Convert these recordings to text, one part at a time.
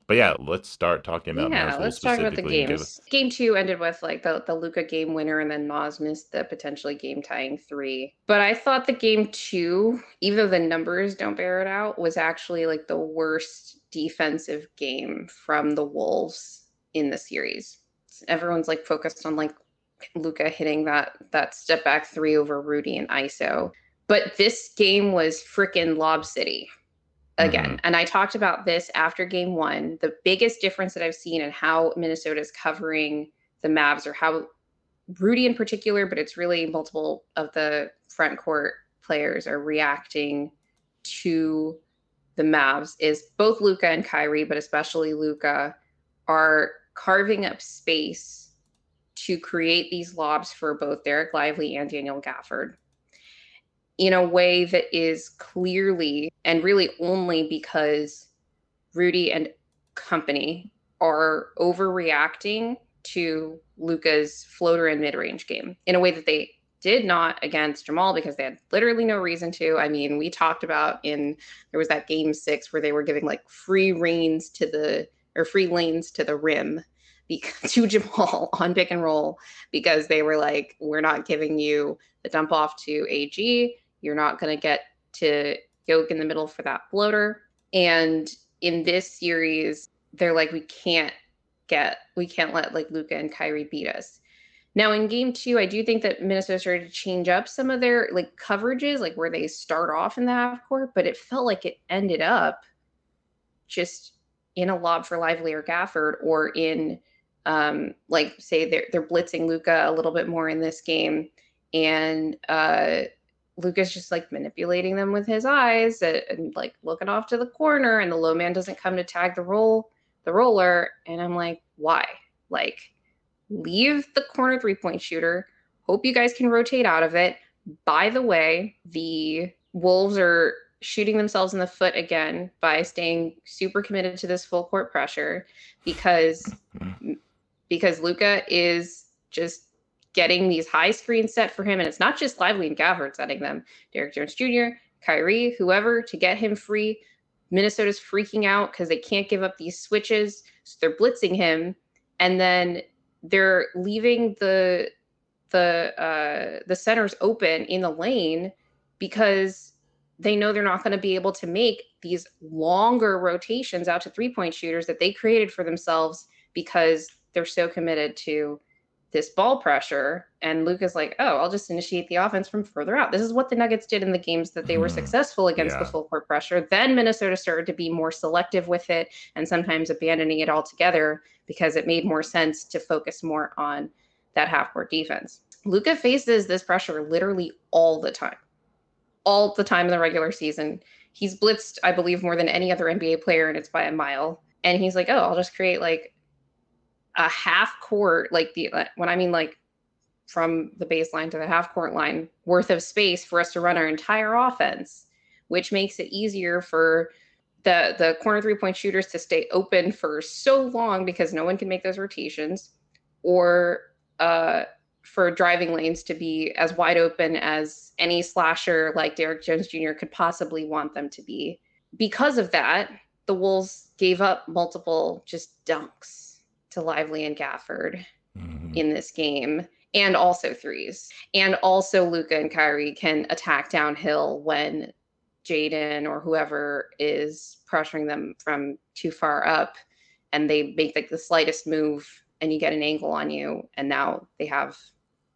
But yeah, let's start talking about Yeah, Mavs Wolves let's talk about the specifically and give. games. Game two ended with like the Luca game winner, and then Maz missed the potentially game tying three. But I thought the game two, even though the numbers don't bear it out, was actually like the worst defensive game from the Wolves in the series. Everyone's like focused on like Luca hitting that step back three over Rudy and ISO. But this game was freaking Lob City Hmm. again. And I talked about this after game one. The biggest difference that I've seen in how Minnesota is covering the Mavs, or how Rudy in particular, but it's really multiple of the front court players are reacting to the Mavs, is both Luca and Kyrie, but especially Luca, are carving up space to create these lobs for both Derek Lively and Daniel Gafford in a way that is clearly and really only because Rudy and company are overreacting to Luca's floater and mid-range game in a way that they did not against Jamal, because they had literally no reason to. I mean, we talked about there was that game six where they were giving like free reins to the, or free lanes to the rim because, to Jamal on pick and roll, because they were like, we're not giving you the dump off to AG. You're not going to get to Yoke in the middle for that floater. And in this series, they're like, we can't let like Luca and Kyrie beat us. Now in game two, I do think that Minnesota started to change up some of their like coverages, like where they start off in the half court, but it felt like it ended up just in a lob for Lively or Gafford, or in like say they're blitzing Luca a little bit more in this game, and Luca's just like manipulating them with his eyes, and like looking off to the corner, and the low man doesn't come to tag the roller, and I'm like, why? Like, leave the corner 3-point shooter. Hope you guys can rotate out of it. By the way, the Wolves are shooting themselves in the foot again by staying super committed to this full court pressure, because Luca is just getting these high screens set for him, and it's not just Lively and Gafford setting them. Derek Jones Jr., Kyrie, whoever, to get him free. Minnesota's freaking out because they can't give up these switches, so they're blitzing him, and then they're leaving the centers open in the lane because they know they're not going to be able to make these longer rotations out to 3-point shooters that they created for themselves, because they're so committed to this ball pressure. And Luka's like, oh, I'll just initiate the offense from further out. This is what the Nuggets did in the games that they were successful against the Yeah. full court pressure. Then Minnesota started to be more selective with it, and sometimes abandoning it altogether because it made more sense to focus more on that half court defense. Luka faces this pressure literally all the time in the regular season. He's blitzed, I believe, more than any other NBA player, and it's by a mile. And he's like, oh, I'll just create like a half court, like when I mean like from the baseline to the half court line worth of space for us to run our entire offense, which makes it easier for the corner 3-point shooters to stay open for so long because no one can make those rotations, or for driving lanes to be as wide open as any slasher like Derek Jones Jr. could possibly want them to be. Because of that, the Wolves gave up multiple just dunks to Lively and Gafford Hmm. in this game, and also threes. And also Luca and Kyrie can attack downhill when Jaden or whoever is pressuring them from too far up, and they make like the slightest move and you get an angle on you, and now they have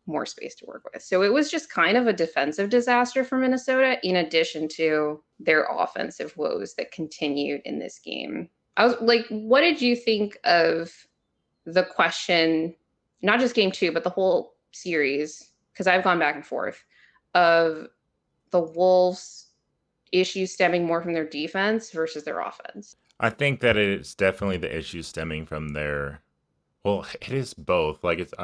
more space to work with. So it was just kind of a defensive disaster for Minnesota, in addition to their offensive woes that continued in this game. I was like, what did you think of the question, not just game two, but the whole series? Because I've gone back and forth of the Wolves' issues stemming more from their defense versus their offense. I think that it's definitely the issue stemming from their. Well, it is both. Like it's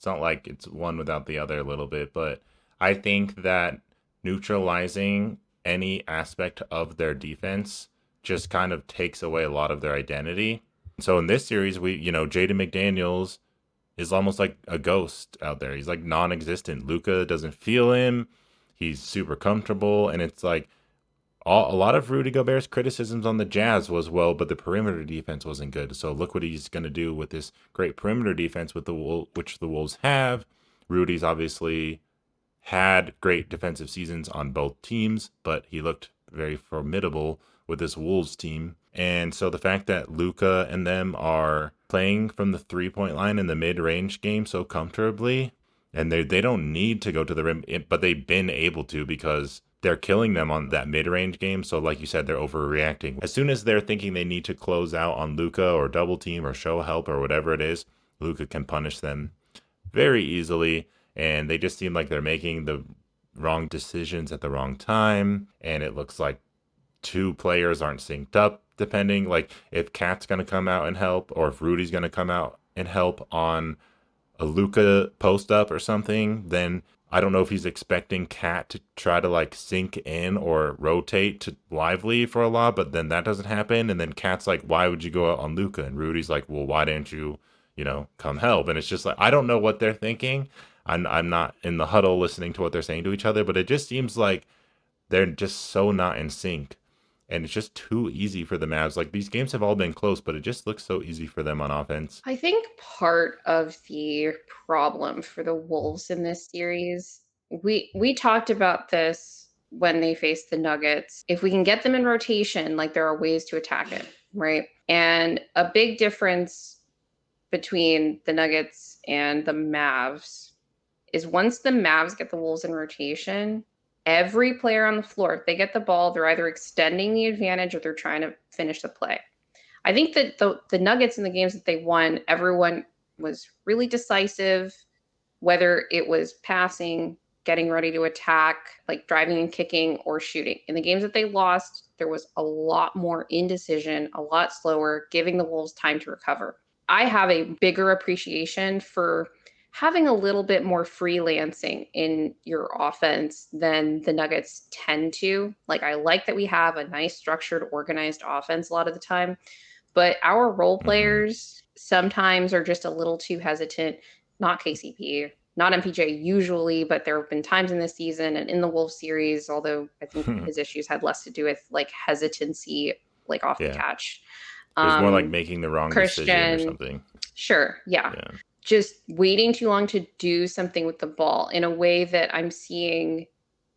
not like it's one without the other a little bit, but I think that neutralizing any aspect of their defense just kind of takes away a lot of their identity. So in this series, Jaden McDaniels is almost like a ghost out there. He's like non-existent. Luca doesn't feel him. He's super comfortable, and it's like a lot of Rudy Gobert's criticisms on the Jazz was, well, but the perimeter defense wasn't good. So look what he's going to do with this great perimeter defense with which the Wolves have. Rudy's obviously had great defensive seasons on both teams, but he looked very formidable with this Wolves team. And so the fact that Luka and them are playing from the 3 point line in the mid range game so comfortably, and they don't need to go to the rim, but they've been able to because they're killing them on that mid range game. So like you said, they're overreacting. As soon as they're thinking they need to close out on Luka or double team or show help or whatever it is, Luka can punish them very easily, and they just seem like they're making the wrong decisions at the wrong time. And it looks like two players aren't synced up, depending like if Cat's going to come out and help or if Rudy's going to come out and help on a Luca post up or something. Then I don't know if he's expecting Cat to try to like sink in or rotate to Lively for a lot, but then that doesn't happen. And then Cat's like, why would you go out on Luca? And Rudy's like, well, why didn't you, come help? And it's just like, I don't know what they're thinking. I'm not in the huddle listening to what they're saying to each other, but it just seems like they're just so not in sync. And it's just too easy for the Mavs. Like these games have all been close, but it just looks so easy for them on offense. I think part of the problem for the Wolves in this series, we talked about this when they faced the Nuggets. If we can get them in rotation, like there are ways to attack it, right? And a big difference between the Nuggets and the Mavs is once the Mavs get the Wolves in rotation, every player on the floor, if they get the ball, they're either extending the advantage or they're trying to finish the play. I think that the Nuggets in the games that they won, everyone was really decisive, whether it was passing, getting ready to attack, like driving and kicking, or shooting. In the games that they lost, there was a lot more indecision, a lot slower, giving the Wolves time to recover. I have a bigger appreciation for having a little bit more freelancing in your offense than the Nuggets tend to. Like, I like that we have a nice, structured, organized offense a lot of the time, but our role Mm-hmm. players sometimes are just a little too hesitant. Not KCP, not MPJ usually, but there have been times in this season and in the Wolves series, although I think his issues had less to do with like hesitancy, like off the Yeah. catch. It was more like Um, making the wrong decision or Christian, something. sure, yeah. Yeah. Just waiting too long to do something with the ball in a way that I'm seeing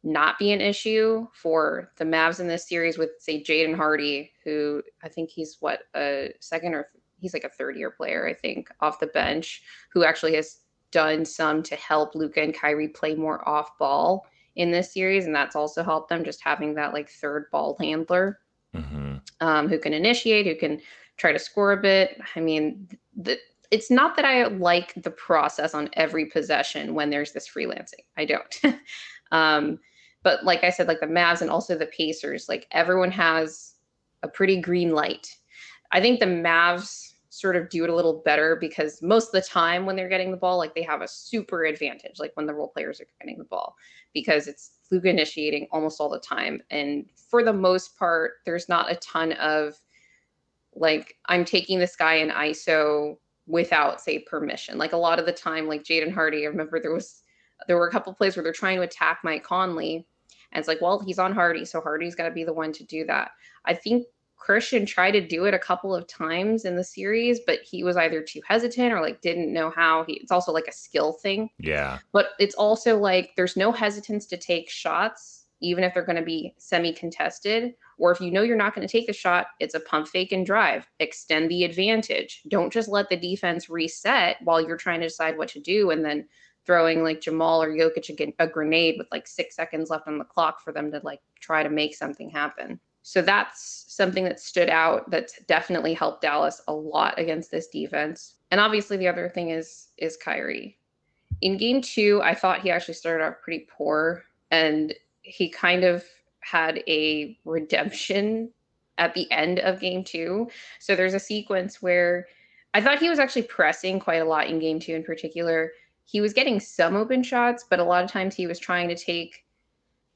not be an issue for the Mavs in this series with, say, Jaden Hardy, who I think he's what, a second or he's like a third year player, I think, off the bench, who actually has done some to help Luka and Kyrie play more off ball in this series. And that's also helped them just having that like third ball handler Mm-hmm. who can initiate, who can try to score a bit. I mean, it's not that I like the process on every possession when there's this freelancing. I don't. um, but like I said, like the Mavs and also the Pacers, like everyone has a pretty green light. I think the Mavs sort of do it a little better because most of the time when they're getting the ball, like they have a super advantage, like when the role players are getting the ball, because it's Luka initiating almost all the time. And for the most part, there's not a ton of like, I'm taking this guy in ISO without, say, permission. Like a lot of the time, like Jaden Hardy, I remember there were a couple plays where they're trying to attack Mike Conley. And it's like, well, he's on Hardy, so Hardy's got to be the one to do that. I think Christian tried to do it a couple of times in the series, but he was either too hesitant or like didn't know how. It's also like a skill thing, Yeah. but it's also like there's no hesitance to take shots, even if they're going to be semi contested. Or if you know you're not going to take the shot, it's a pump fake and drive. Extend the advantage. Don't just let the defense reset while you're trying to decide what to do and then throwing like Jamal or Jokic a grenade with like 6 seconds left on the clock for them to like try to make something happen. So that's something that stood out that's definitely helped Dallas a lot against this defense. And obviously the other thing is Kyrie. In game two, I thought he actually started off pretty poor and he kind of had a redemption at the end of game two. So there's a sequence where I thought he was actually pressing quite a lot in game two in particular. He was getting some open shots, but a lot of times he was trying to take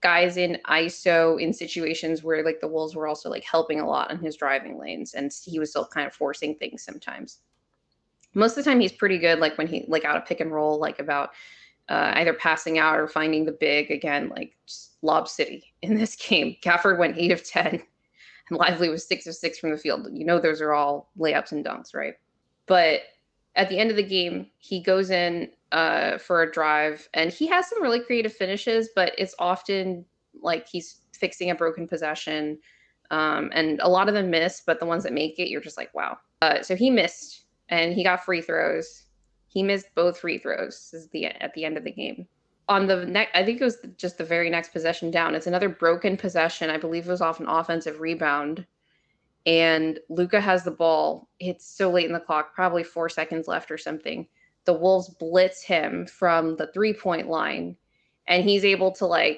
guys in ISO in situations where like the Wolves were also like helping a lot on his driving lanes and he was still kind of forcing things sometimes. Most of the time he's pretty good, like when he like out of pick and roll, like about either passing out or finding the big again, like just lob city in this game. Gafford went 8 of 10, and Lively was 6 of 6 from the field. You know, those are all layups and dunks, right? But at the end of the game, he goes in for a drive, and he has some really creative finishes, but it's often like he's fixing a broken possession. And a lot of them miss, but the ones that make it, you're just like, wow. So he missed, and he got free throws. He missed both free throws at the end of the game. On the next, I think it was just the very next possession down. It's another broken possession. I believe it was off an offensive rebound, and Luca has the ball. It's so late in the clock, probably 4 seconds left or something. The Wolves blitz him from the 3 point line, and he's able to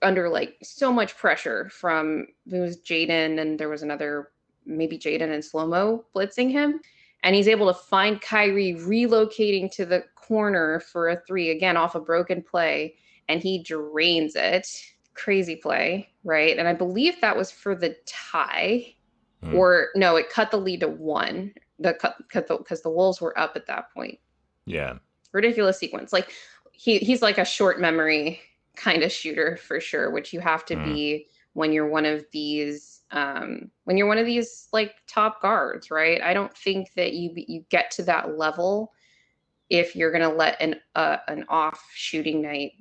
under so much pressure from it was Jaden, and there was another, maybe Jaden and slow mo blitzing him, and he's able to find Kyrie relocating to the corner for a three again off a broken play, and he drains it. Crazy play, right? And I believe that was for the tie, Mm, or no, it cut the lead to one. Because the Wolves were up at that point. yeah. Ridiculous sequence. Like he's like a short memory kind of shooter for sure, which you have to Mm. be when you're one of these like top guards, right? I don't think that you get to that level if you're going to let an off shooting night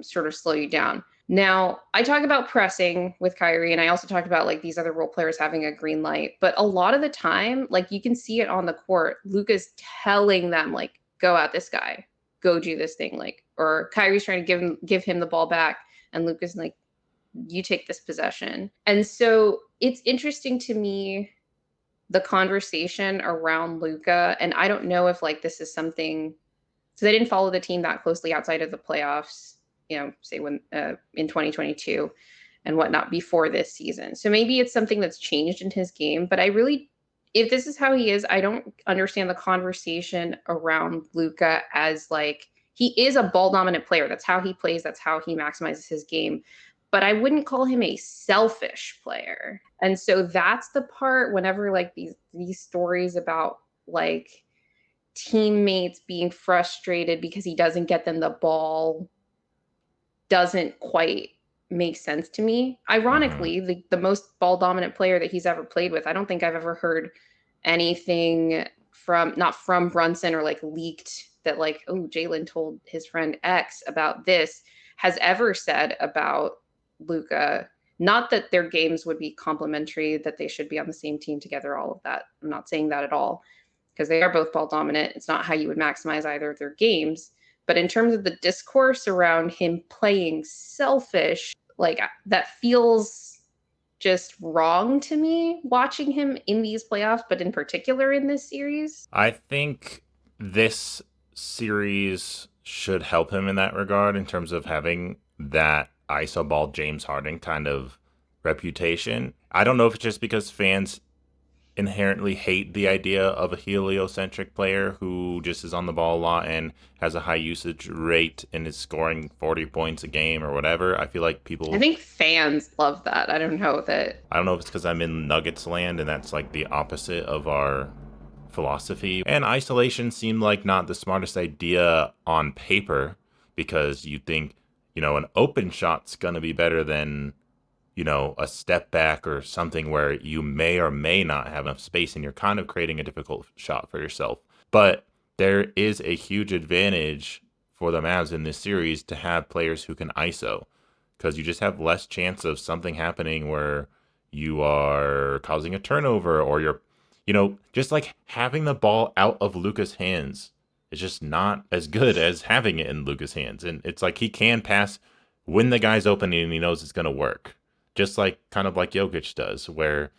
sort of slow you down. Now, I talk about pressing with Kyrie, and I also talk about like these other role players having a green light. But a lot of the time, like you can see it on the court, Luka's telling them like, "Go at this guy, go do this thing," like, or Kyrie's trying to give him the ball back, and Luka's like, "You take this possession." And so it's interesting to me the conversation around Luka, and I don't know if like this is something, so they didn't follow the team that closely outside of the playoffs, say when in 2022 and whatnot before this season. So maybe it's something that's changed in his game, but I really, if this is how he is, I don't understand the conversation around Luka as like he is a ball dominant player. That's how he plays. That's how he maximizes his game. But I wouldn't call him a selfish player. And so that's the part whenever like these stories about like teammates being frustrated because he doesn't get them the ball doesn't quite make sense to me. Hmm. Ironically, the most ball dominant player that he's ever played with, I don't think I've ever heard anything from, not from Brunson or like leaked that like, oh, Jalen told his friend X about this, has ever said about Luca. Not that their games would be complementary, that they should be on the same team together, all of that. I'm not saying that at all because they are both ball dominant. It's not how you would maximize either of their games. But in terms of the discourse around him playing selfish, like that feels just wrong to me watching him in these playoffs, but in particular in this series. I think this series should help him in that regard in terms of having that ISO ball James Harden kind of reputation. I don't know if it's just because fans inherently hate the idea of a heliocentric player who just is on the ball a lot and has a high usage rate and is scoring 40 points a game or whatever. I feel like I people, think fans love that. I don't know if it's because I'm in Nuggets land and that's like the opposite of our philosophy. And isolation seemed like not the smartest idea on paper because you think, an open shot's going to be better than, a step back or something where you may or may not have enough space and you're kind of creating a difficult shot for yourself. But there is a huge advantage for the Mavs in this series to have players who can ISO because you just have less chance of something happening where you are causing a turnover or you're, just like having the ball out of Luka's hands is just not as good as having it in Luka's hands. And it's like he can pass when the guy's open and he knows it's going to work, just like kind of like Jokic does, where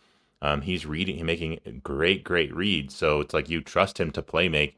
he's making great, great reads. So it's like you trust him to play make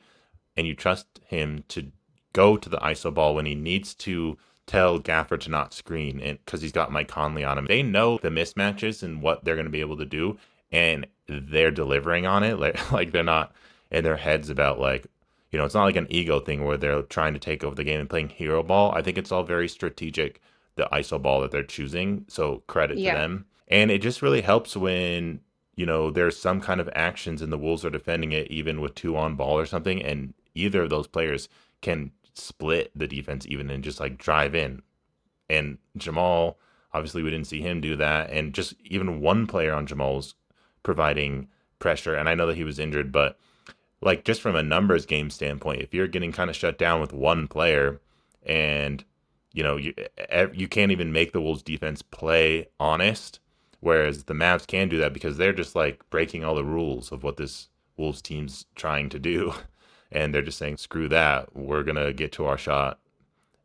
and you trust him to go to the ISO ball when he needs to tell Gaffer to not screen, and because he's got Mike Conley on him. They know the mismatches and what they're going to be able to do, and they're delivering on it. Like they're not in their heads about like, it's not like an ego thing where they're trying to take over the game and playing hero ball. I think it's all very strategic, the ISO ball that they're choosing. So credit to Yeah. them. And it just really helps when, there's some kind of actions and the Wolves are defending it even with two on ball or something. And either of those players can split the defense even and just like drive in. And Jamal, obviously, we didn't see him do that. And just even one player on Jamal was providing pressure. And I know that he was injured, but like just from a numbers game standpoint, if you're getting kind of shut down with one player and you can't even make the Wolves defense play honest, whereas the Mavs can do that because they're just like breaking all the rules of what this Wolves team's trying to do. And they're just saying, screw that. We're going to get to our shot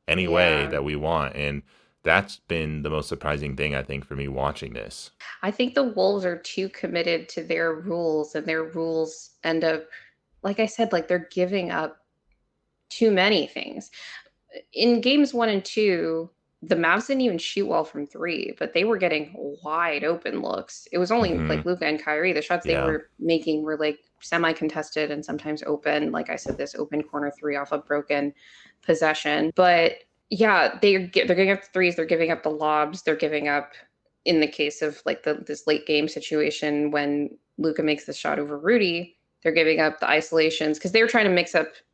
any way Yeah. that we want. And that's been the most surprising thing, I think, for me watching this. I think the Wolves are too committed to their rules, and their rules end up, like I said, like they're giving up too many things. In games 1 and 2, the Mavs didn't even shoot well from 3, but they were getting wide open looks. It was only Hmm. like Luka and Kyrie. The shots they Yeah. were making were like semi-contested and sometimes open. Like I said, this open corner 3 off a broken possession. But yeah, they're giving up the threes, they're giving up the lobs, they're giving up in the case of like this late game situation when Luka makes the shot over Rudy, they're giving up the isolations because they were trying to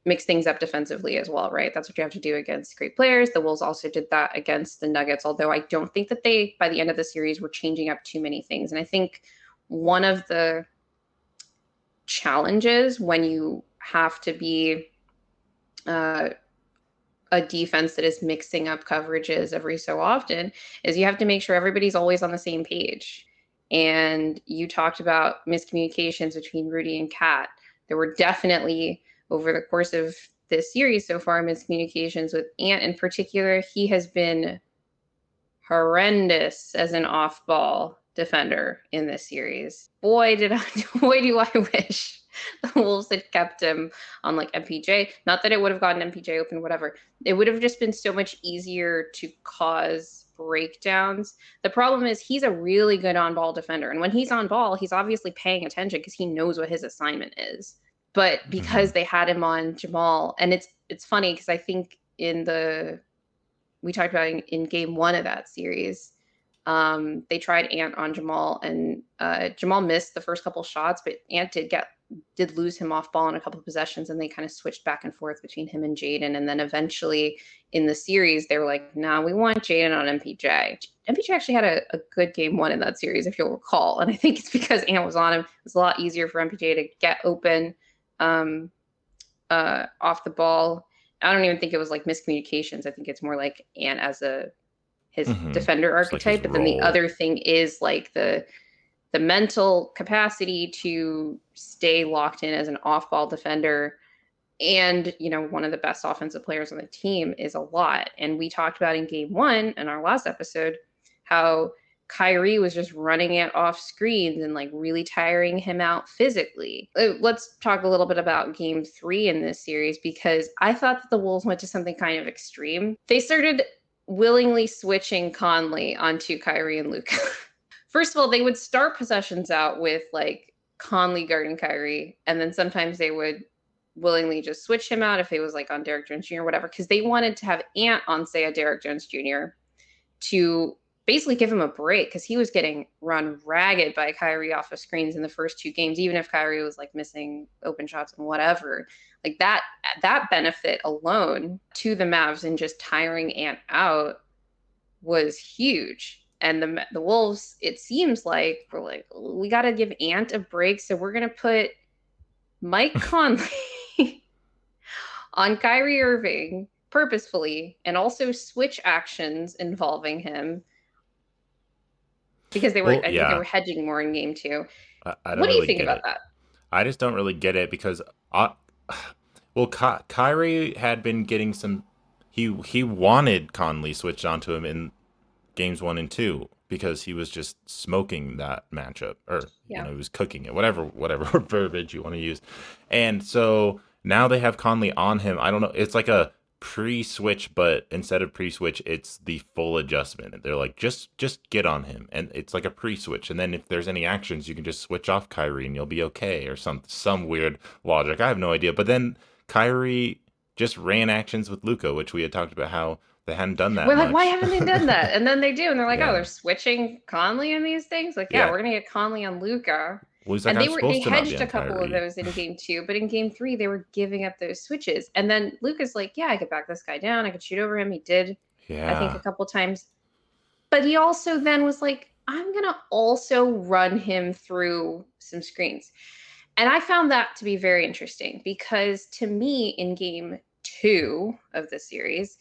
mix things up defensively as well, right? That's what you have to do against great players. The Wolves also did that against the Nuggets, although I don't think that they, by the end of the series, were changing up too many things. And I think one of the challenges when you have to be uh, a defense that is mixing up coverages every so often is you have to make sure everybody's always on the same page. And you talked about miscommunications between Rudy and Kat. There were definitely, over the course of this series so far, miscommunications with Ant in particular. He has been horrendous as an off-ball defender in this series. Boy, boy, do I wish the Wolves had kept him on like MPJ. Not that it would have gotten MPJ open, whatever. It would have just been so much easier to cause breakdowns. The problem is he's a really good on-ball defender, and when he's on ball, he's obviously paying attention because he knows what his assignment is. But Hmm. because they had him on Jamal, and it's funny because I think in the we talked about in game 1 of that series. They tried Ant on Jamal, and Jamal missed the first couple shots, but Ant did lose him off ball in a couple of possessions, and they kind of switched back and forth between him and Jaden. And then eventually in the series, they were like, "Nah, we want Jaden on MPJ." MPJ actually had a good game 1 in that series, if you'll recall, and I think it's because Ant was on him. It was a lot easier for MPJ to get open um, off the ball. I don't even think it was like miscommunications. I think it's more like Ant as his Hmm. defender Just like his archetype. But then the role. other thing is like the mental capacity to stay locked in as an off ball defender. And, one of the best offensive players on the team is a lot. And we talked about in game 1 in our last episode how Kyrie was just running it off screens and like really tiring him out physically. Let's talk a little bit about game 3 in this series because I thought that the Wolves went to something kind of extreme. They started willingly switching Conley onto Kyrie and Luka. First of all, they would start possessions out with like Conley guarding Kyrie, and then sometimes they would willingly just switch him out if it was like on Derek Jones Jr. or whatever, because they wanted to have Ant on, say, a Derek Jones Jr. to basically give him a break because he was getting run ragged by Kyrie off of screens in the first 2 games, even if Kyrie was like missing open shots and whatever. Like that benefit alone to the Mavs and just tiring Ant out was huge. And the Wolves, it seems like we're like, we got to give Ant a break, so we're gonna put Mike Conley on Kyrie Irving purposefully and also switch actions involving him because Well, I think they yeah, were hedging more in game 2. I don't What do you really think get about it. that? I just don't really get it because well, Kyrie had been getting some. He wanted Conley switched onto him in games 1 and 2 because he was just smoking that matchup, or Yeah. he was cooking it, whatever verbiage you want to use. And so now they have Conley on him. I don't know. It's like a pre-switch, but instead of pre-switch, it's the full adjustment. They're like, just get on him, and it's like a pre-switch. And then if there's any actions, you can just switch off Kyrie, and you'll be okay, or some weird logic. I have no idea. But then Kyrie just ran actions with Luca, which we had talked about how they hadn't done that We're like, why much. haven't they done that? And then they do, and they're like, oh, Yeah, they're switching Conley in these things. Like, yeah, yeah. we're gonna get Conley on Luca. Well, he's like, And I'm they supposed to not be hedged a on couple of Kyrie. those in game 2, but in game 3 they were giving up those switches. And then Luka's like, "Yeah, I could back this guy down. I could shoot over him." He did, I think, a Yeah. couple times. But he also then was like, "I'm going to also run him through some screens." And I found that to be very interesting because to me in game 2 of the series,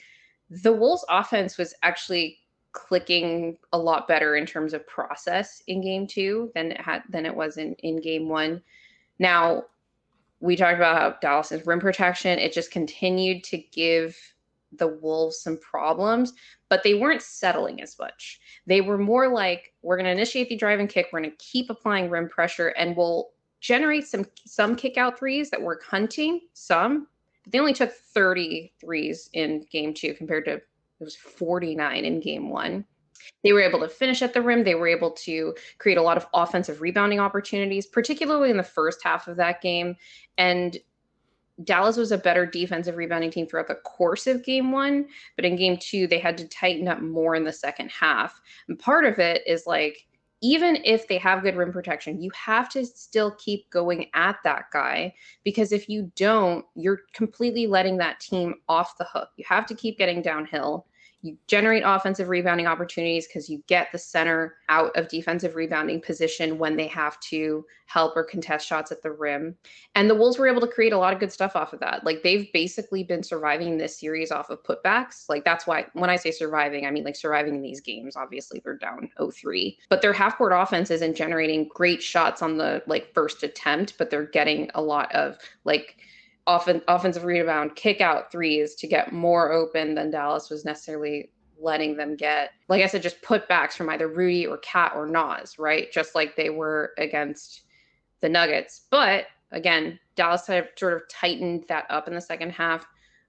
the Wolves offense was actually clicking a lot better in terms of process in game 2 than it was in game 1. Now, we talked about how Dallas's rim protection, it just continued to give the Wolves some problems, but they weren't settling as much. They were more like, we're going to initiate the drive and kick, we're going to keep applying rim pressure, and we'll generate some kick out threes that work hunting, some. But they only took 30 threes in game 2 compared to, it was 49 in game 1. They were able to finish at the rim. They were able to create a lot of offensive rebounding opportunities, particularly in the first half of that game. And Dallas was a better defensive rebounding team throughout the course of game 1, but in game 2 they had to tighten up more in the second half. And part of it is like, even if they have good rim protection, you have to still keep going at that guy, because if you don't, you're completely letting that team off the hook. You have to keep getting downhill. You generate offensive rebounding opportunities because you get the center out of defensive rebounding position when they have to help or contest shots at the rim. And the Wolves were able to create a lot of good stuff off of that. Like, they've basically been surviving this series off of putbacks. Like, that's why when I say surviving, I mean like surviving in these games. Obviously, they're down 0-3, but their half court offense isn't generating great shots on the like first attempt, but they're getting a lot of like offensive rebound, kick out threes to get more open than Dallas was necessarily letting them get. Like I said, just putbacks from either Rudy or Cat or Nas, right? Just like they were against the Nuggets. But again, Dallas had sort of tightened that up in the second half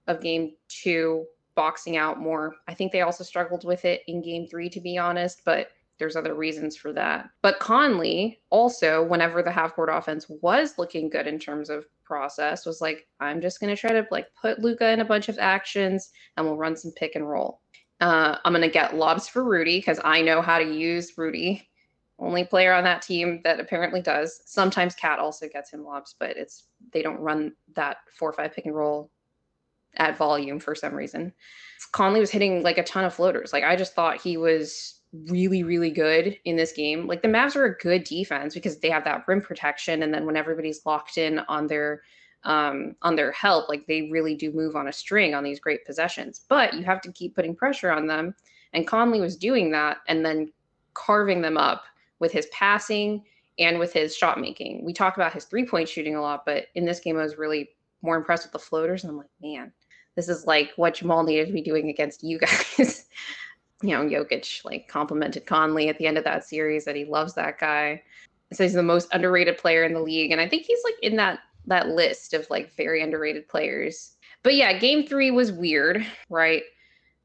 of game 2, boxing out more. I think they also struggled with it in game 3, to be honest, but there's other reasons for that. But Conley also, whenever the half court offense was looking good in terms of process, was like, I'm just going to try to like put Luka in a bunch of actions and we'll run some pick and roll. I'm going to get lobs for Rudy because I know how to use Rudy. Only player on that team that apparently does. Sometimes Cat also gets him lobs, but they don't run that 4-5 pick and roll at volume for some reason. Conley was hitting like a ton of floaters. Like, I just thought he was really, really good in this game. Like, the Mavs are a good defense because they have that rim protection, and then when everybody's locked in on their help, like, they really do move on a string on these great possessions. But you have to keep putting pressure on them, and Conley was doing that and then carving them up with his passing and with his shot making. We talk about his 3-point shooting a lot, but in this game I was really more impressed with the floaters, and I'm like, man, this is like what Jamal needed to be doing against you guys. Jokic like complimented Conley at the end of that series that he loves that guy. So he's the most underrated player in the league, and I think he's like in that list of like very underrated players. But yeah, game 3 was weird, right?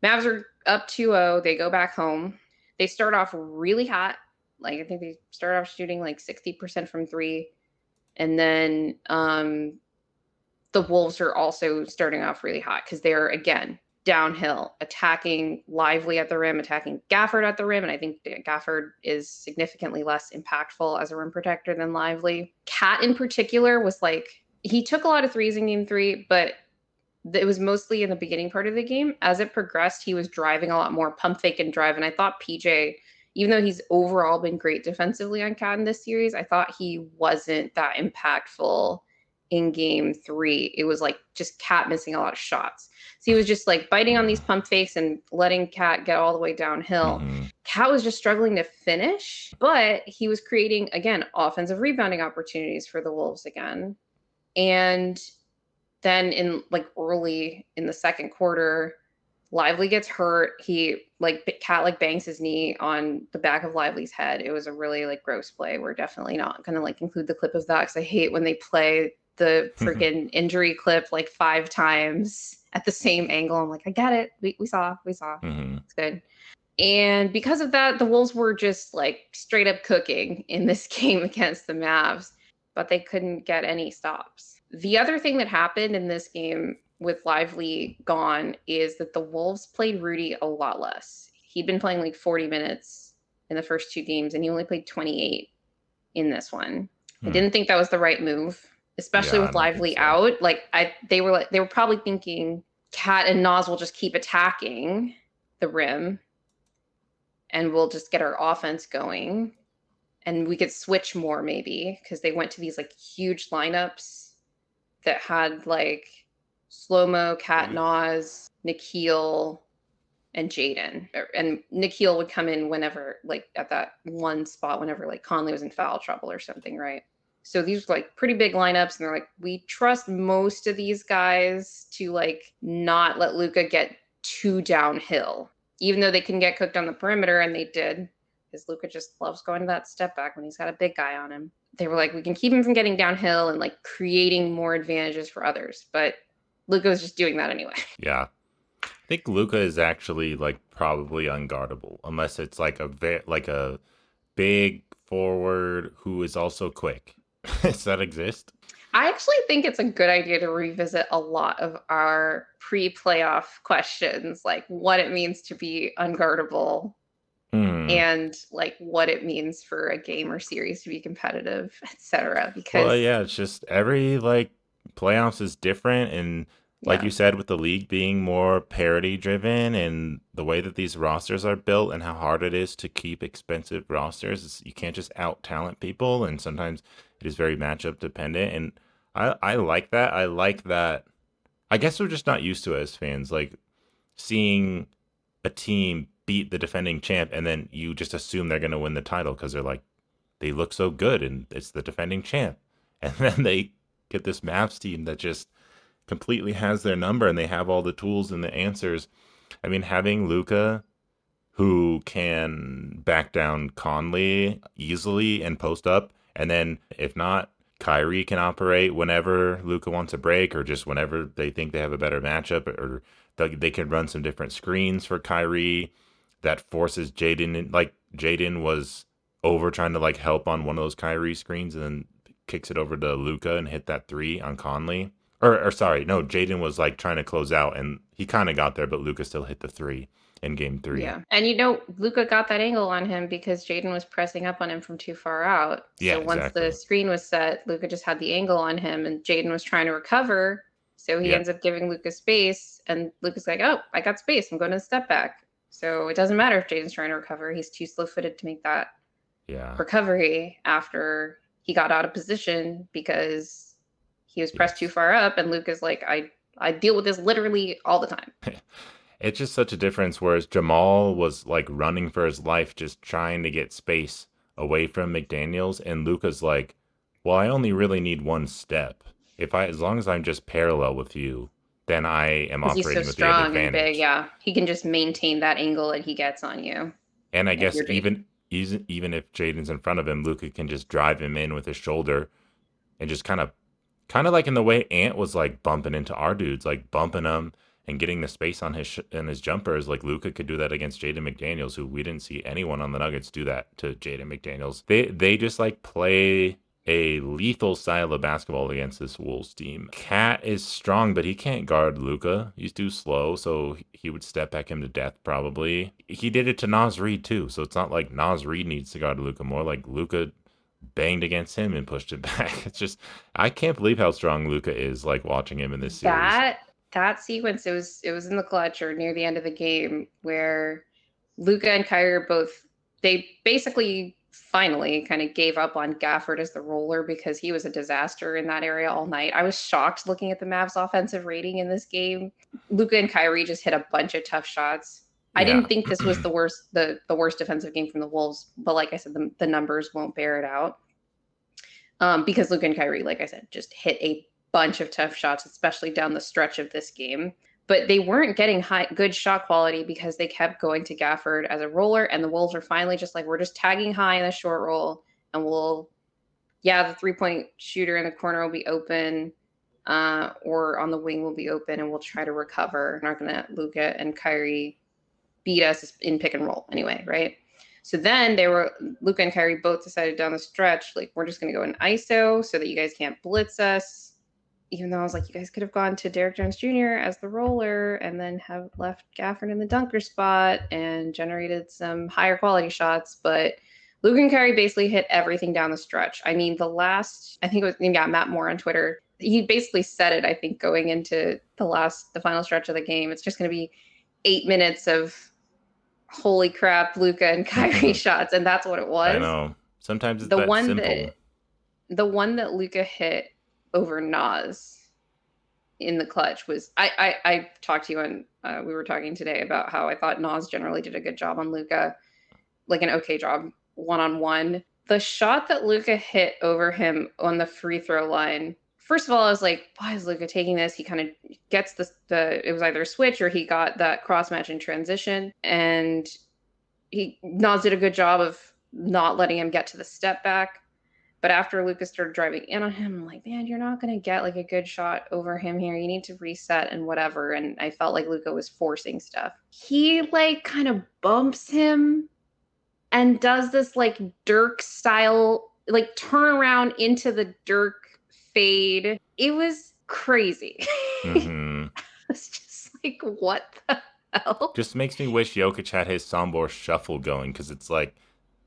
Mavs are up 2-0. They go back home. They start off really hot. Like, I think they start off shooting like 60% from 3. And then the Wolves are also starting off really hot because they're, again, downhill, attacking Lively at the rim, attacking Gafford at the rim. And I think Gafford is significantly less impactful as a rim protector than Lively. Cat in particular was like, he took a lot of threes in game 3, but it was mostly in the beginning part of the game. As it progressed, he was driving a lot more, pump fake and drive. And I thought PJ, even though he's overall been great defensively on Cat in this series, I thought he wasn't that impactful in game 3. It was like just Cat missing a lot of shots. So he was just like biting on these pump fakes and letting Cat get all the way downhill. Mm-hmm. Cat was just struggling to finish, but he was creating, again, offensive rebounding opportunities for the Wolves again. And then in like early in the second quarter, Lively gets hurt. Cat like bangs his knee on the back of Lively's head. It was a really like gross play. We're definitely not gonna like include the clip of that because I hate when they play the freaking injury clip like 5 times at the same angle. I'm like, I get it. We saw. Mm-hmm. It's good. And because of that, the Wolves were just like straight up cooking in this game against the Mavs, but they couldn't get any stops. The other thing that happened in this game with Lively gone is that the Wolves played Rudy a lot less. He'd been playing like 40 minutes in the first 2 games, and he only played 28 in this one. I Hmm. didn't think that was the right move, especially Yeah, I with don't think Lively so. out. They were probably thinking Cat and Nas will just keep attacking the rim and we'll just get our offense going and we could switch more maybe because they went to these like huge lineups that had like slow mo, Cat, Nas, Nikhil, and Jaden. And Nikhil would come in whenever, like at that one spot, whenever like Conley was in foul trouble or something, right? So these were like pretty big lineups, and they're like, we trust most of these guys to like not let Luka get too downhill, even though they can get cooked on the perimeter, and they did, because Luka just loves going to that step back when he's got a big guy on him. They were like, we can keep him from getting downhill and like creating more advantages for others, but Luka was just doing that anyway. Yeah. I think Luca is actually like probably unguardable unless it's like like a big forward who is also quick. Does that exist? I actually think it's a good idea to revisit a lot of our pre-playoff questions, like what it means to be unguardable Hmm. and like what it means for a game or series to be competitive, etc. Well, Because yeah, it's just every like playoffs is different, and like yeah, you said, with the league being more parity driven and the way that these rosters are built and how hard it is to keep expensive rosters, you can't just out talent people, and sometimes it is very matchup dependent. And I like that. I like that. I guess we're just not used to it as fans, like seeing a team beat the defending champ, and then you just assume they're going to win the title because they look so good and it's the defending champ. And then they get this Mavs team that just completely has their number and they have all the tools and the answers. I mean, having Luca who can back down Conley easily and post up, and then if not, Kyrie can operate whenever Luca wants a break or just whenever they think they have a better matchup, or they can run some different screens for Kyrie that forces Jaden. Like Jaden was over trying to like help on one of those Kyrie screens and then kicks it over to Luca and hit that three on Conley. Or sorry, no, Jaden was like trying to close out and he kind of got there, but Luca still hit the three in game three. yeah. And Luca got that angle on him because Jaden was pressing up on him from too far out. Yeah, So once the exactly. screen was set, Luca just had the angle on him and Jaden was trying to recover. So he Yep. ends up giving Luca space and Luca's like, oh, I got space. I'm going to the step back. So it doesn't matter if Jaden's trying to recover. He's too slow footed to make that Yeah. recovery after he got out of position because he was pressed too Yes. far up. And Luca's like, I deal with this literally all the time. It's just such a difference. Whereas Jamal was like running for his life, just trying to get space away from McDaniels, and Luca's like, "Well, I only really need one step. As long as I'm just parallel with you, then I am Because he's so operating with the strong and big. advantage." Yeah, he can just maintain that angle that he gets on you. And I If guess you're Jaden. even if Jaden's in front of him, Luca can just drive him in with his shoulder and just kind of like in the way Ant was like bumping into our dudes, like bumping them and getting the space on his jumpers. Like Luca could do that against Jaden McDaniels, who we didn't see anyone on the Nuggets do that to Jaden McDaniels. They just like play a lethal style of basketball against this Wolves team. Cat is strong, but he can't guard Luca. He's too slow, so he would step back him to death probably. He did it to Nas Reed too, so it's not like Nas Reed needs to guard Luca more. Like Luca banged against him and pushed it back. It's just I can't believe how strong Luca is. Like watching him in this series. That sequence, it was in the clutch or near the end of the game where Luca and Kyrie both, they basically finally kind of gave up on Gafford as the roller because he was a disaster in that area all night. I was shocked looking at the Mavs offensive rating in this game. Luca and Kyrie just hit a bunch of tough shots. I Yeah, didn't think this was the worst defensive game from the Wolves, but like I said, the numbers won't bear it out. Because Luka and Kyrie, like I said, just hit a bunch of tough shots, especially down the stretch of this game. But they weren't getting good shot quality because they kept going to Gafford as a roller, and the Wolves are finally just like, we're just tagging high in the short roll, and the 3-point shooter in the corner will be open, or on the wing will be open, and we'll try to recover. We're not going to let Luka and Kyrie beat us in pick and roll anyway, right? So then Luca and Kyrie both decided down the stretch, like, we're just going to go in ISO so that you guys can't blitz us. Even though I was like, you guys could have gone to Derrick Jones Jr. as the roller and then have left Gafford in the dunker spot and generated some higher quality shots. But Luke and Kyrie basically hit everything down the stretch. I mean, the last, I think it was, yeah, Matt Moore on Twitter, he basically said it, I think, going into the final stretch of the game. It's just going to be 8 minutes of holy crap, Luka and Kyrie shots. And that's what it I was. know. Sometimes it's The that one that, simple. the one that Luka hit over Nas in the clutch was, I talked to you on, we were talking today about how I thought Nas generally did a good job on Luka, like an okay job one-on-one. The shot that Luka hit over him on the free throw line. First of all, I was like, why is Luka taking this? He kind of gets the it was either a switch or he got that cross match in transition. And Nas did a good job of not letting him get to the step back. But after Lucas started driving in on him, I'm like, man, you're not going to get like a good shot over him here. You need to reset and whatever. And I felt like Luca was forcing stuff. He like kind of bumps him and does this like Dirk style, like turn around into the Dirk fade. It was crazy. Hmm. It's just like, what the hell? Just makes me wish Jokic had his Sombor shuffle going, because it's like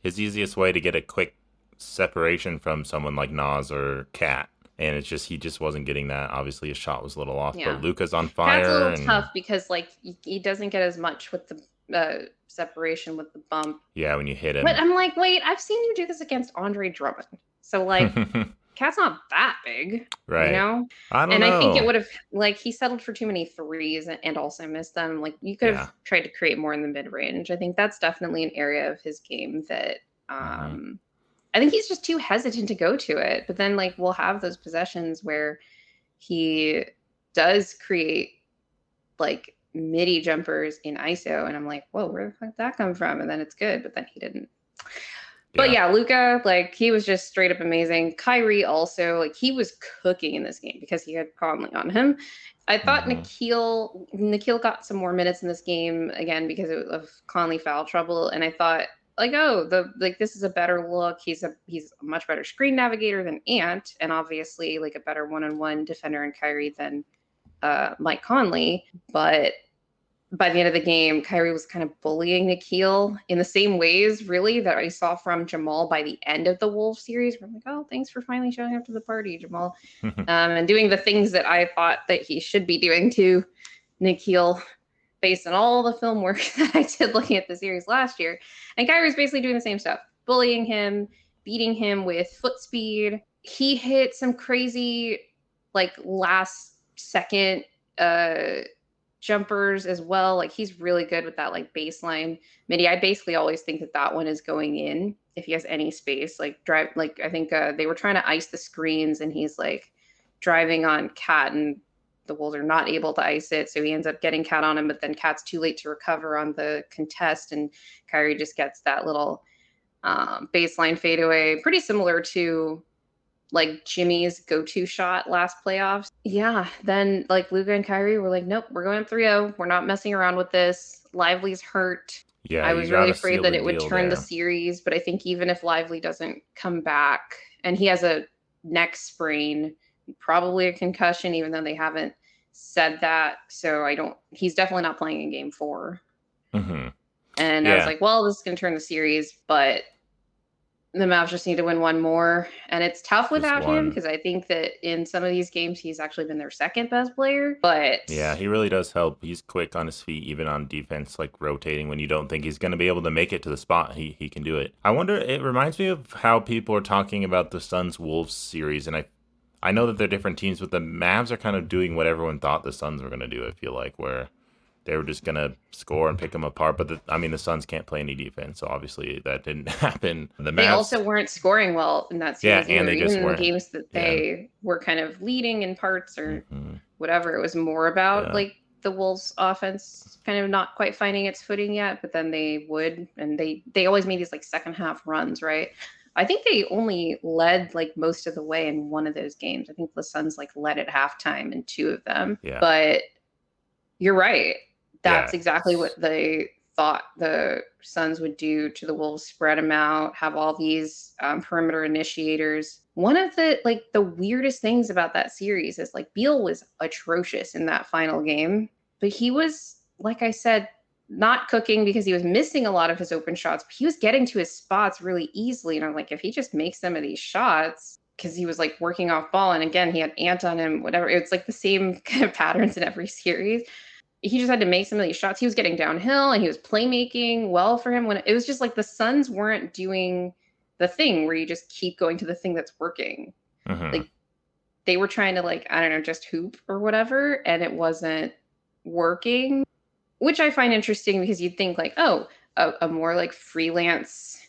his easiest way to get a quick separation from someone like Nas or Cat. And it's just he just wasn't getting that. Obviously, his shot was a little off, but Yeah. Luca's on Cat's a fire, little tough and because like he doesn't get as much with the separation with the bump. yeah, when you hit But him, I'm like, wait, I've seen you do this against Andre Drummond. So like Cat's not that big, you right? know? I don't And I think it know. would have like he settled for too many threes and also missed them. Like you could have Yeah. tried to create more in the mid range. I think that's definitely an area of his game that Hmm. I think he's just too hesitant to go to it. But then like we'll have those possessions where he does create like midi jumpers in ISO, and I'm like, whoa, where the fuck did that come from? And then it's good, but then he didn't. But Yeah. yeah, Luca, like he was just straight up amazing. Kyrie also, like he was cooking in this game because he had Conley on him. I thought Hmm. Nikhil got some more minutes in this game again because of Conley foul trouble, and I thought like, oh, the like this is a better look. He's a much better screen navigator than Ant, and obviously like a better one-on-one defender in Kyrie than Mike Conley. But by the end of the game, Kyrie was kind of bullying Nikhil in the same ways, really, that I saw from Jamal by the end of the Wolves series. Where I'm like, oh, thanks for finally showing up to the party, Jamal, and doing the things that I thought that he should be doing to Nikhil based on all the film work that I did looking at the series last year. And Kyrie's basically doing the same stuff, bullying him, beating him with foot speed. He hit some crazy, like, last second jumpers as well. Like he's really good with that like baseline midi. I basically always think that that one is going in if he has any space. Like drive, like I think they were trying to ice the screens and he's like driving on Cat and the Wolves are not able to ice it, so he ends up getting Cat on him. But then Cat's too late to recover on the contest, and Kyrie just gets that little baseline fadeaway, pretty similar to like Jimmy's go-to shot last playoffs. Yeah, then like Luka and Kyrie were like, nope, we're going 3-0. We're not messing around with this. Lively's hurt. Yeah, I you was really gotta afraid seal that the it would deal turn the there. series, but I think even if Lively doesn't come back and he has a neck sprain, probably a concussion, even though they haven't said that. So I don't, he's definitely not playing in game 4. Hmm. And I was Yeah, like, well, this is going to turn the series, but the Mavs just need to win one more. And it's tough just without him one. because I think that in some of these games, he's actually been their second best player. But Yeah, he really does help. He's quick on his feet, even on defense, like rotating when you don't think he's going to be able to make it to the spot. He can do it. I wonder. It reminds me of how people are talking about the Suns Wolves series, and I know that they're different teams, but the Mavs are kind of doing what everyone thought the Suns were going to do. I feel like where they were just going to score and pick them apart. But I mean, the Suns can't play any defense, so obviously that didn't happen. The they Mavs, also weren't scoring well in that yeah, series and either. they Even just in the weren't. games that Yeah. they were kind of leading in parts or Hmm. whatever, it was more about Yeah. like the Wolves offense kind of not quite finding its footing yet, but then they would, and they always made these like second half runs, right? I think they only led like most of the way in one of those games. I think the Suns like led at halftime in two of them. Yeah. But you're right. Yeah. That's exactly what they thought the Suns would do to the Wolves, spread them out, have all these perimeter initiators. One of the like the weirdest things about that series is like Beal was atrocious in that final game, but he was, like I said, not cooking because he was missing a lot of his open shots, but he was getting to his spots really easily. And I'm like, if he just makes some of these shots, because he was like working off ball, and again, he had Ant on him, whatever. It's like the same kind of patterns in every series. He just had to make some of these shots. He was getting downhill and he was playmaking well for him when it was just like the Suns weren't doing the thing where you just keep going to the thing that's working. Hmm. Like they were trying to like, I don't know, just hoop or whatever, and it wasn't working, which I find interesting because you'd think like, oh, a more like freelance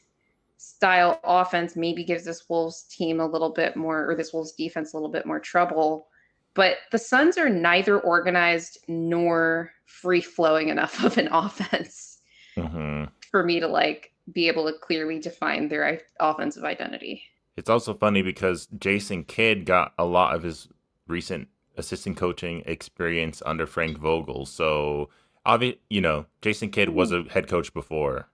style offense maybe gives this Wolves team a little bit more, or this Wolves defense a little bit more trouble. But the Suns are neither organized nor free flowing enough of an offense Hmm. for me to like be able to clearly define their offensive identity. It's also funny because Jason Kidd got a lot of his recent assistant coaching experience under Frank Vogel. So, Jason Kidd was a head coach before.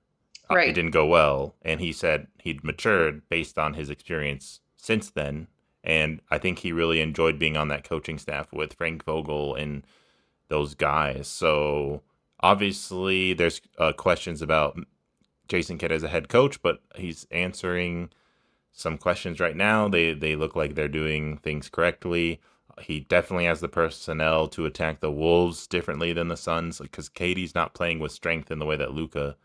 It Right. didn't go well, and he said he'd matured based on his experience since then. And I think he really enjoyed being on that coaching staff with Frank Vogel and those guys. So obviously, there's questions about Jason Kidd as a head coach, but he's answering some questions right now. They look like they're doing things correctly. He definitely has the personnel to attack the Wolves differently than the Suns because Katie's not playing with strength in the way that Luca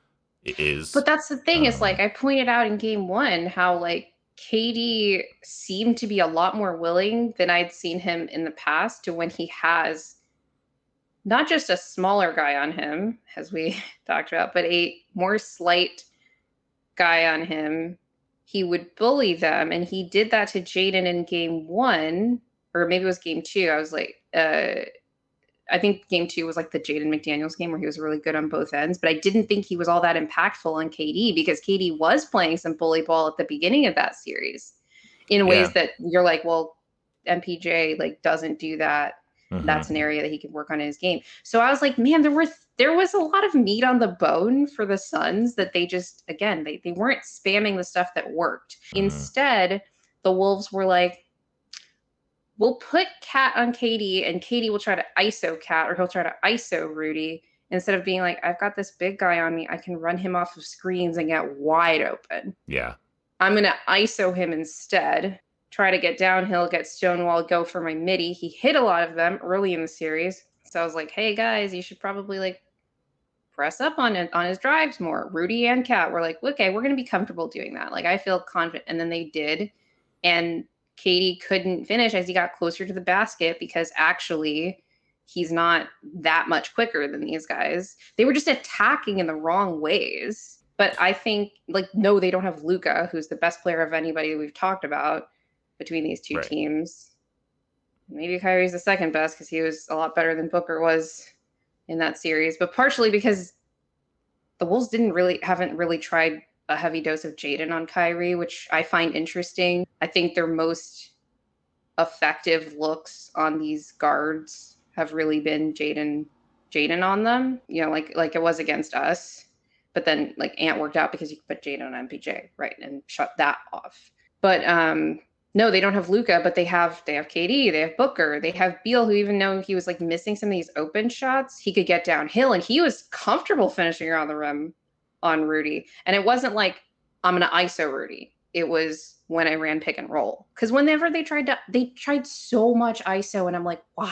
But is. that's the thing is like Um, I pointed out in game one how like Katie seemed to be a lot more willing than I'd seen him in the past to when he has not just a smaller guy on him, as we talked about, but a more slight guy on him. He would bully them, and he did that to Jaden in game one, or maybe it was game two. I was like, I think game two was like the Jaden McDaniels game where he was really good on both ends, but I didn't think he was all that impactful on KD because KD was playing some bully ball at the beginning of that series in ways yeah. that you're like, well, MPJ like doesn't do that. That's an Hmm. area that he could work on in his game. So I was like, man, there was a lot of meat on the bone for the Suns that they just again they weren't spamming the stuff that worked. Hmm. Instead, the Wolves were like, we'll put Cat on Katie, and Katie will try to ISO Cat, or he'll try to ISO Rudy, instead of being like, I've got this big guy on me. I can run him off of screens and get wide open. Yeah. I'm going to ISO him instead, try to get downhill, get Stonewall, go for my midi. He hit a lot of them early in the series. So I was like, hey guys, you should probably like press up on it on his drives more. Rudy and Cat were like, okay, we're gonna be comfortable doing that. Like I feel confident. And then they did. And Katie couldn't finish as he got closer to the basket because actually he's not that much quicker than these guys. They were just attacking in the wrong ways. But I think like no, they don't have Luca, who's the best player of anybody we've talked about between these two Right. teams. Maybe Kyrie's the second best because he was a lot better than Booker was in that series, but partially because the Wolves haven't really tried a heavy dose of Jaden on Kyrie, which I find interesting. I think their most effective looks on these guards have really been Jaden on them, like it was against us. But then like Ant worked out because you could put Jaden on MPJ, right, and shut that off. But no, they don't have Luca, but they have KD, they have Booker, they have Beal, who even though he was like missing some of these open shots, he could get downhill and he was comfortable finishing around the rim on Rudy. And it wasn't like I'm gonna ISO Rudy. It was when I ran pick and roll. Because whenever they tried so much ISO, and I'm like, why?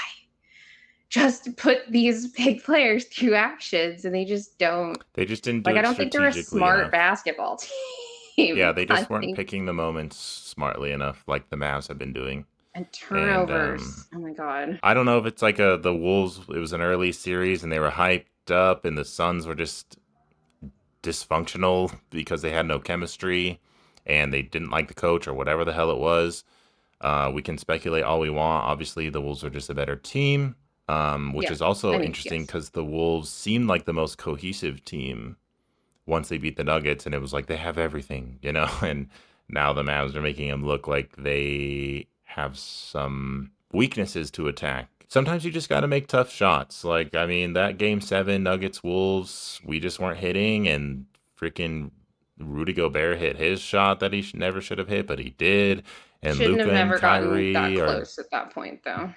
Just put these big players through actions, and they just don't. They just didn't do Like, I it don't think they're a strategically smart enough. basketball Yeah, team. they I just weren't think picking the moments smartly enough like the Mavs have been doing. and And turnovers. Oh my god. I don't know if it's like the Wolves. It was an early series and they were hyped up, and the Suns were just dysfunctional because they had no chemistry and they didn't like the coach or whatever the hell it was. We can speculate all we want. Obviously, the Wolves are just a better team, which Yeah. is I also mean, interesting yes. because the Wolves seemed like the most cohesive team once they beat the Nuggets, and it was like they have everything, And now the Mavs are making them look like they have some weaknesses to attack. Sometimes you just got to make tough shots. Like, I mean, that game seven, Nuggets Wolves, we just weren't hitting, and freaking Rudy Gobert hit his shot that he never should have hit, but he did. And Shouldn't Luca have and never gotten that Kyrie are close at that point, though.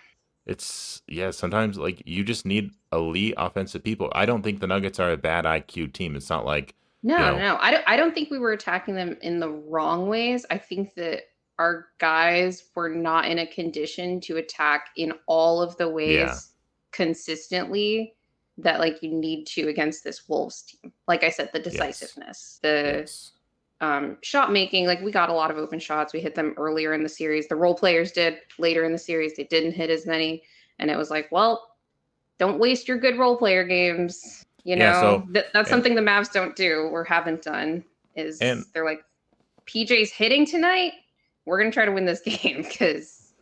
It's yeah, sometimes like you just need elite offensive people. I don't think the Nuggets are a bad IQ team. It's not like, you No, know, no. I don't think we were attacking them in the wrong ways. I think that our guys were not in a condition to attack in all of the yeah, ways consistently that like you need to against this Wolves team. Like I said, the yes, decisiveness, the yes. shot making, like we got a lot of open shots. We hit them earlier in the series. The role players did later in the series. They didn't hit as many. And it was like, well, don't waste your good role player games. Yeah, so That's and something the Mavs don't do or haven't done and is they're like, PJ's hitting tonight. We're gonna try to win this game because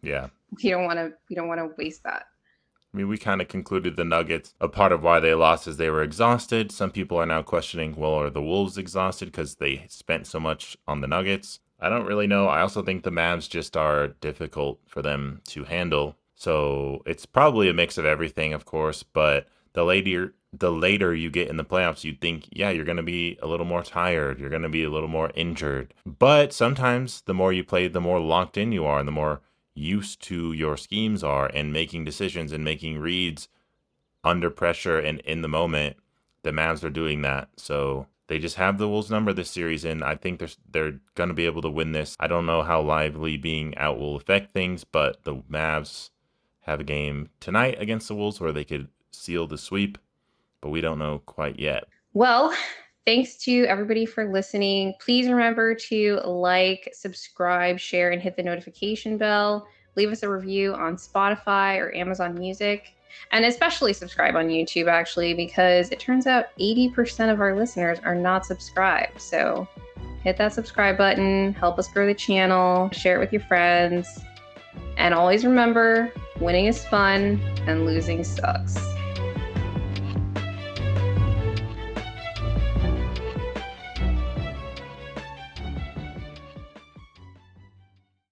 yeah. we don't want to waste that. I mean, we kind of concluded the Nuggets. A part of why they lost is they were exhausted. Some people are now questioning, well, are the Wolves exhausted because they spent so much on the Nuggets? I don't really know. I also think the Mavs just are difficult for them to handle. So it's probably a mix of everything, of course. But the later you get in the playoffs, you think, yeah, you're going to be a little more tired. You're going to be a little more injured. But sometimes the more you play, the more locked in you are, and the more used to your schemes are and making decisions and making reads under pressure and in the moment. The Mavs are doing that. So they just have the Wolves number this series, and I think they're going to be able to win this. I don't know how Lively being out will affect things, but the Mavs have a game tonight against the Wolves where they could seal the sweep, but we don't know quite yet. Well, thanks to everybody for listening. Please remember to like, subscribe, share, and hit the notification bell. Leave us a review on Spotify or Amazon Music. And especially subscribe on YouTube, actually, because it turns out 80% of our listeners are not subscribed. So hit that subscribe button, help us grow the channel, share it with your friends. And always remember, winning is fun and losing sucks.